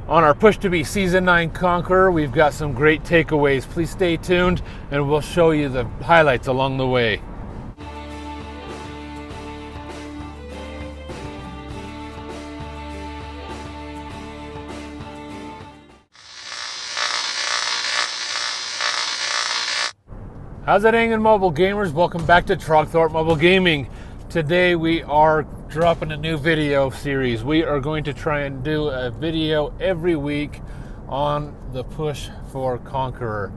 On our push to be Season 9 Conqueror, we've got some great takeaways. Please stay tuned and we'll show you the highlights along the way. How's it hanging, mobile gamers? Welcome back to Trogthorpe Mobile Gaming. Today we are dropping a new video series. We are going to try and do a video every week on the push for Conqueror.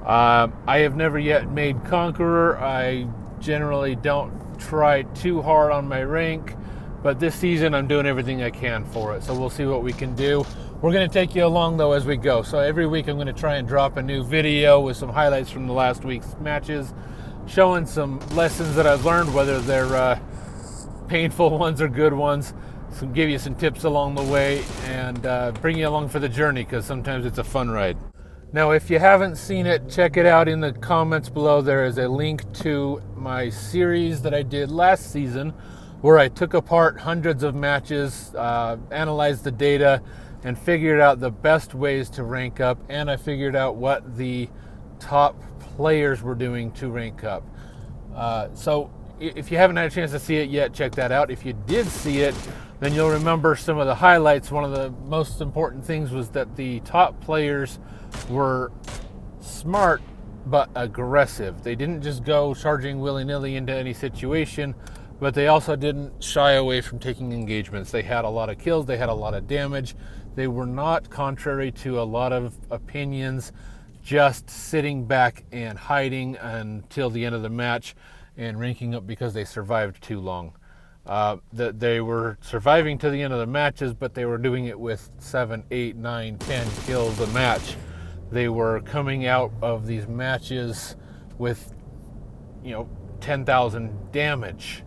I have never yet made Conqueror. I generally don't try too hard on my rank, but this season I'm doing everything I can for it. So we'll see what we can do. We're going to take you along though as we go. So every week I'm going to try and drop a new video with some highlights from the last week's matches, showing some lessons that I've learned, whether they're painful ones or good ones. So give you some tips along the way and bring you along for the journey, because sometimes it's a fun ride. Now, if you haven't seen it, check it out in the comments below. There is a link to my series that I did last season where I took apart hundreds of matches, analyzed the data, and figured out the best ways to rank up, and I figured out what the top players were doing to rank up. So if you haven't had a chance to see it yet, check that out. If you did see it, then you'll remember some of the highlights. One of the most important things was that the top players were smart but aggressive. They didn't just go charging willy-nilly into any situation, but they also didn't shy away from taking engagements. They had a lot of kills, they had a lot of damage. They were not, contrary to a lot of opinions, just sitting back and hiding until the end of the match and ranking up because they survived too long. That they were surviving to the end of the matches, but they were doing it with 7, 8, 9, 10 kills a match. They were coming out of these matches with, 10,000 damage.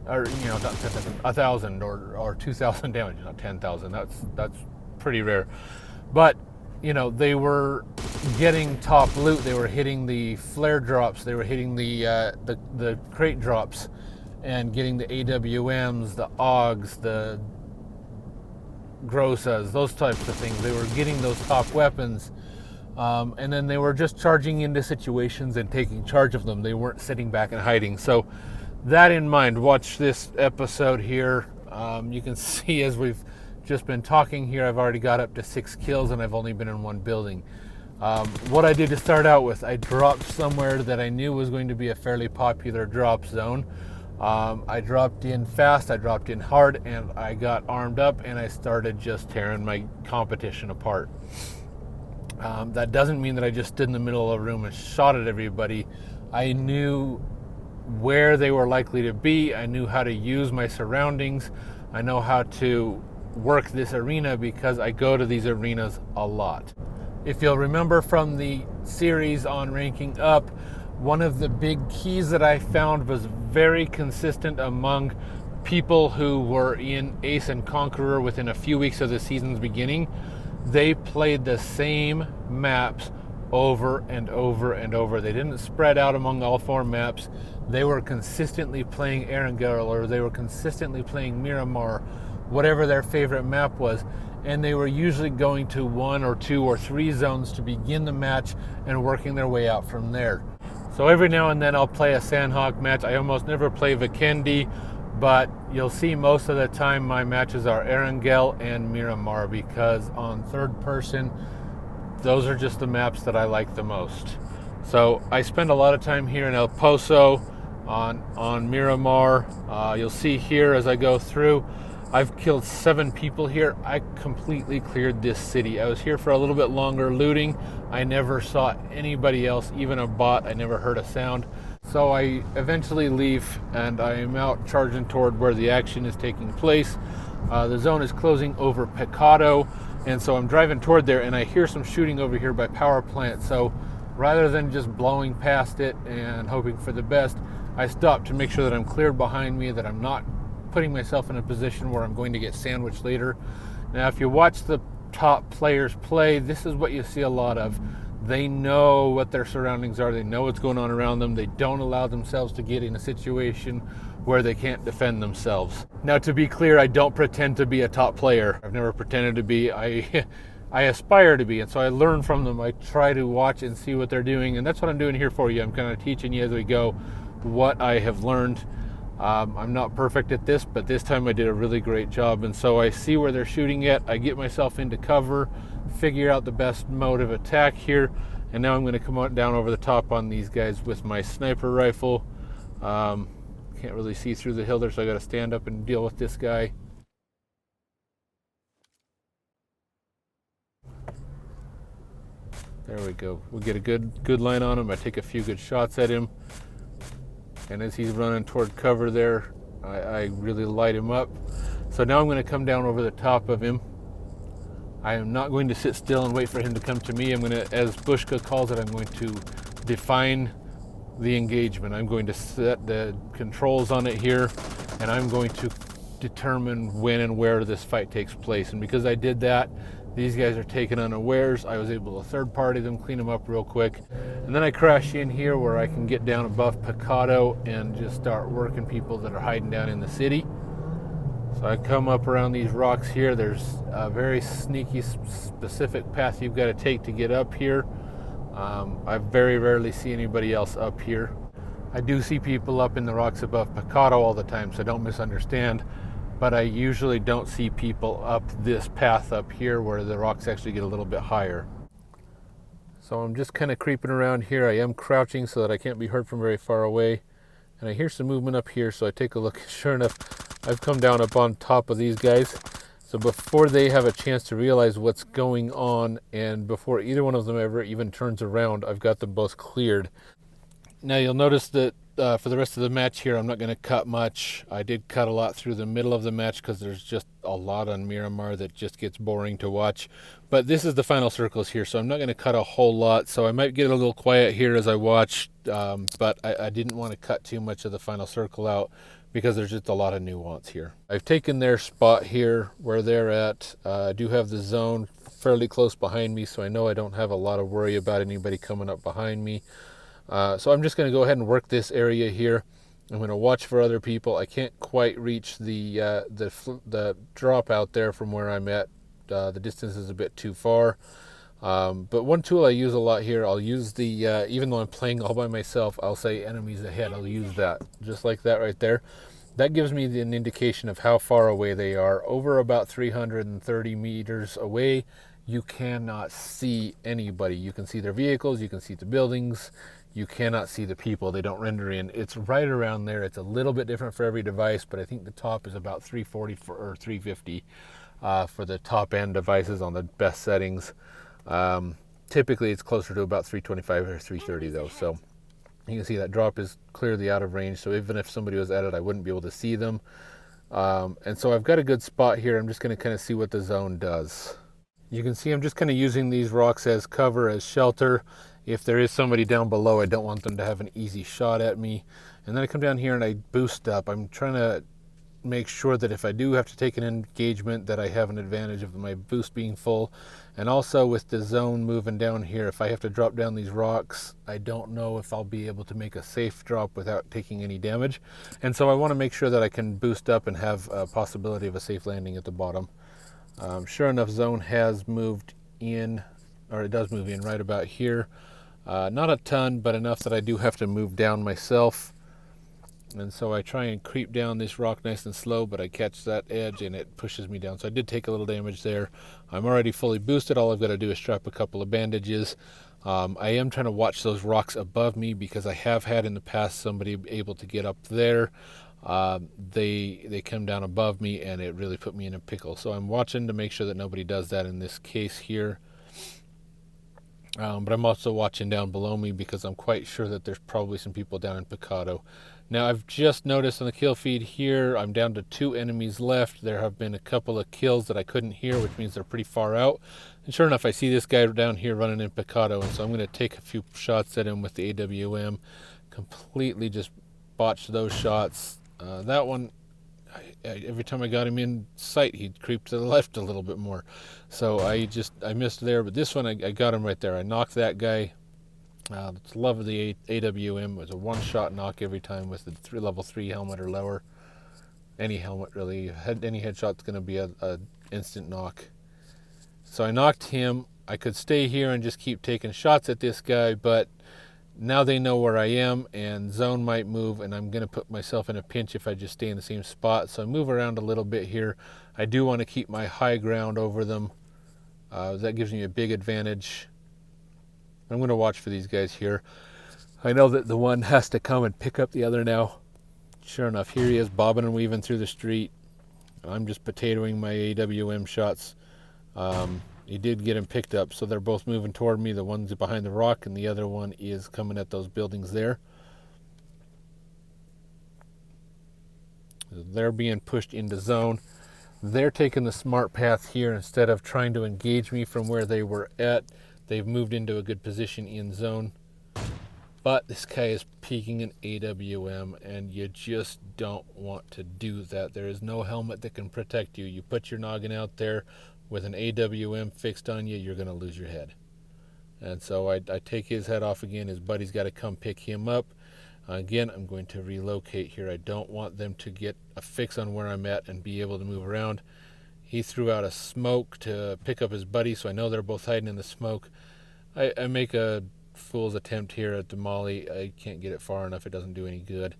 Or, not 10,000, 1,000 or 2,000 damage, not 10,000. That's pretty rare. But, they were getting top loot. They were hitting the flare drops. They were hitting the crate drops and getting the AWMs, the AUGs, the Grossas, those types of things. They were getting those top weapons. And then they were just charging into situations and taking charge of them. They weren't sitting back and hiding. So that in mind, watch this episode here. You can see as we've just been talking here, I've already got up to 6 kills and I've only been in one building. What I did to start out with, I dropped somewhere that I knew was going to be a fairly popular drop zone. I dropped in fast, I dropped in hard, and I got armed up and I started just tearing my competition apart. That doesn't mean that I just stood in the middle of a room and shot at everybody. I knew where they were likely to be. I knew how to use my surroundings. I know how to work this arena because I go to these arenas a lot. If you'll remember from the series on ranking up, one of the big keys that I found was very consistent among people who were in Ace and Conqueror within a few weeks of the season's beginning. They played the same maps over and over and over. They didn't spread out among all 4 maps. They were consistently playing Exzel, or they were consistently playing Miramar, whatever their favorite map was. And they were usually going to 1 or 2 or 3 zones to begin the match and working their way out from there. So every now and then I'll play a Sandhawk match. I almost never play Vikendi, but you'll see most of the time my matches are Erangel and Miramar, because on third person, those are just the maps that I like the most. So I spend a lot of time here in El Pozo on Miramar. You'll see here as I go through, I've killed 7 people here. I completely cleared this city. I was here for a little bit longer looting. I never saw anybody else, even a bot. I never heard a sound. So I eventually leave and I am out charging toward where the action is taking place. The zone is closing over Pecado, and so I'm driving toward there and I hear some shooting over here by power plant. So rather than just blowing past it and hoping for the best, I stop to make sure that I'm cleared behind me, that I'm not putting myself in a position where I'm going to get sandwiched later. Now, if you watch the top players play, this is what you see a lot of. They know what their surroundings are. They know what's going on around them. They don't allow themselves to get in a situation where they can't defend themselves. Now, to be clear, I don't pretend to be a top player. I've never pretended to be. I aspire to be, and so I learn from them. I try to watch and see what they're doing, and that's what I'm doing here for you. I'm kind of teaching you as we go what I have learned. I'm not perfect at this, but this time I did a really great job, and so I see where they're shooting at. I get myself into cover, figure out the best mode of attack here, and now I'm going to come on down over the top on these guys with my sniper rifle. Can't really see through the hill there, so I got to stand up and deal with this guy. There we go. We'll get a good line on him. I take a few good shots at him, and as he's running toward cover there, I really light him up. So now I'm going to come down over the top of him. I am not going to sit still and wait for him to come to me. I'm going to, as Bushka calls it, I'm going to define the engagement. I'm going to set the controls on it here, and I'm going to determine when and where this fight takes place. And because I did that, these guys are taken unawares. I was able to third party them, clean them up real quick, and then I crash in here where I can get down above Picado and just start working people that are hiding down in the city. So I come up around these rocks here. There's a very sneaky, specific path you've got to take to get up here. I very rarely see anybody else up here. I do see people up in the rocks above Picado all the time, so don't misunderstand, but I usually don't see people up this path up here where the rocks actually get a little bit higher. So I'm just kind of creeping around here. I am crouching so that I can't be heard from very far away, and I hear some movement up here, so I take a look. Sure enough, I've come down up on top of these guys. So before they have a chance to realize what's going on, and before either one of them ever even turns around, I've got them both cleared. Now you'll notice that for the rest of the match here, I'm not going to cut much. I did cut a lot through the middle of the match because there's just a lot on Miramar that just gets boring to watch. But this is the final circles here, so I'm not going to cut a whole lot. So I might get a little quiet here as I watch, but I didn't want to cut too much of the final circle out because there's just a lot of nuance here. I've taken their spot here where they're at. I do have the zone fairly close behind me, so I know I don't have a lot of worry about anybody coming up behind me. So I'm just going to go ahead and work this area here. I'm going to watch for other people. I can't quite reach the drop out there from where I'm at. The distance is a bit too far. But one tool I use a lot here, I'll use the, even though I'm playing all by myself, I'll say enemies ahead. I'll use that, just like that right there. That gives me an indication of how far away they are. Over about 330 meters away, you cannot see anybody. You can see their vehicles, you can see the buildings, you cannot see the people. They don't render in. It's right around there. It's a little bit different for every device, but I think the top is about 340 or 350 for the top end devices on the best settings. Typically it's closer to about 325 or 330 though, so you can see that drop is clearly out of range, so even if somebody was at it, I wouldn't be able to see them. And so I've got a good spot here. I'm just going to kind of see what the zone does. You can see I'm just kind of using these rocks as cover, as shelter. If there is somebody down below, I don't want them to have an easy shot at me. And then I come down here and I boost up. I'm trying to make sure that if I do have to take an engagement, that I have an advantage of my boost being full. And also with the zone moving down here, if I have to drop down these rocks, I don't know if I'll be able to make a safe drop without taking any damage. And so I want to make sure that I can boost up and have a possibility of a safe landing at the bottom. Sure enough, zone has moved in, or it does move in right about here. Not a ton, but enough that I do have to move down myself. And so I try and creep down this rock nice and slow, but I catch that edge and it pushes me down. So I did take a little damage there. I'm already fully boosted. All I've got to do is strap a couple of bandages. I am trying to watch those rocks above me because I have had in the past somebody able to get up there. They come down above me and it really put me in a pickle. So I'm watching to make sure that nobody does that in this case here. But I'm also watching down below me because I'm quite sure that there's probably some people down in Picado. Now I've just noticed on the kill feed here, I'm down to 2 enemies left. There have been a couple of kills that I couldn't hear, which means they're pretty far out. And sure enough, I see this guy down here running in Picado, and so I'm going to take a few shots at him with the AWM. Completely just botched those shots. That one, every time I got him in sight, he'd creep to the left a little bit more. So I missed there, but this one I got him right there. I knocked that guy. Love the AWM. It was a one-shot knock every time with the level 3 helmet or lower. Any helmet really. Any headshot's going to be a instant knock. So I knocked him. I could stay here and just keep taking shots at this guy, but now they know where I am, and zone might move, and I'm going to put myself in a pinch if I just stay in the same spot. So I move around a little bit here. I do want to keep my high ground over them. That gives me a big advantage. I'm going to watch for these guys here. I know that the one has to come and pick up the other now. Sure enough, here he is bobbing and weaving through the street. I'm just potatoing my AWM shots. He did get him picked up, so they're both moving toward me. The one's behind the rock, and the other one is coming at those buildings there. They're being pushed into zone. They're taking the smart path here. Instead of trying to engage me from where they were at, they've moved into a good position in zone. But this guy is peeking an AWM, and you just don't want to do that. There is no helmet that can protect you. You put your noggin out there with an AWM fixed on you, you're going to lose your head. And so I take his head off again. His buddy's got to come pick him up. Again, I'm going to relocate here. I don't want them to get a fix on where I'm at and be able to move around. He threw out a smoke to pick up his buddy, so I know they're both hiding in the smoke. I make a fool's attempt here at the molly. I can't get it far enough. It doesn't do any good.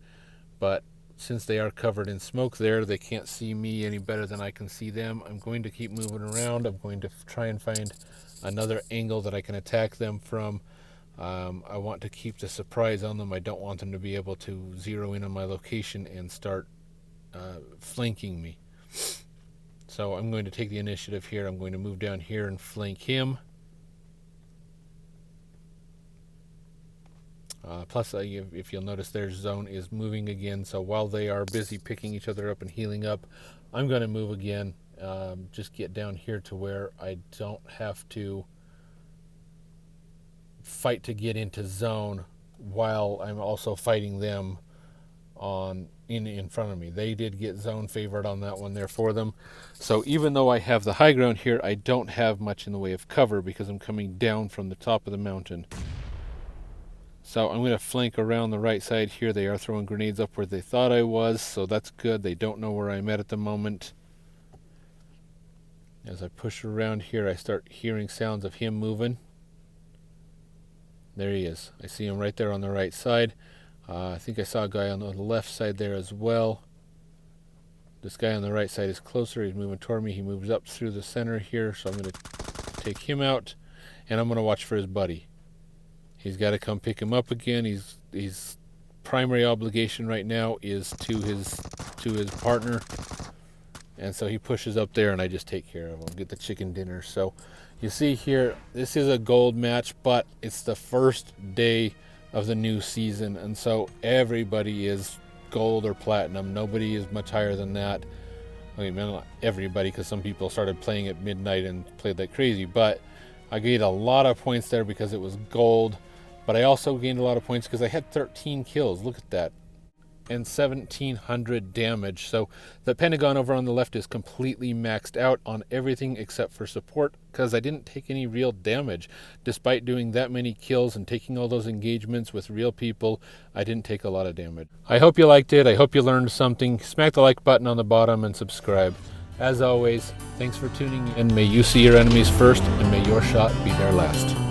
But since they are covered in smoke there, they can't see me any better than I can see them. I'm going to keep moving around. I'm going to try and find another angle that I can attack them from. I want to keep the surprise on them. I don't want them to be able to zero in on my location and start flanking me. So I'm going to take the initiative here. I'm going to move down here and flank him. Plus, if you'll notice, their zone is moving again. So while they are busy picking each other up and healing up, I'm going to move again. Just get down here to where I don't have to fight to get into zone while I'm also fighting them in front of me. They did get zone favored on that one there for them. So even though I have the high ground here, I don't have much in the way of cover because I'm coming down from the top of the mountain. So I'm going to flank around the right side here. They are throwing grenades up where they thought I was, so that's good. They don't know where I'm at the moment. As I push around here, I start hearing sounds of him moving. There he is. I see him right there on the right side. I think I saw a guy on the left side there as well. This guy on the right side is closer. He's moving toward me. He moves up through the center here, so I'm going to take him out, and I'm going to watch for his buddy. He's got to come pick him up again. His primary obligation right now is to his partner, and so he pushes up there, and I just take care of him, get the chicken dinner. So you see here, this is a gold match, but it's the first day of the new season, and so everybody is gold or platinum. Nobody is much higher than that. I mean, not everybody, because some people started playing at midnight and played like crazy, but I gained a lot of points there because it was gold. But I also gained a lot of points because I had 13 kills. Look at that. And 1,700 damage. So the Pentagon over on the left is completely maxed out on everything except for support because I didn't take any real damage. Despite doing that many kills and taking all those engagements with real people, I didn't take a lot of damage. I hope you liked it. I hope you learned something. Smack the like button on the bottom and subscribe. As always, thanks for tuning in. May you see your enemies first and may your shot be their last.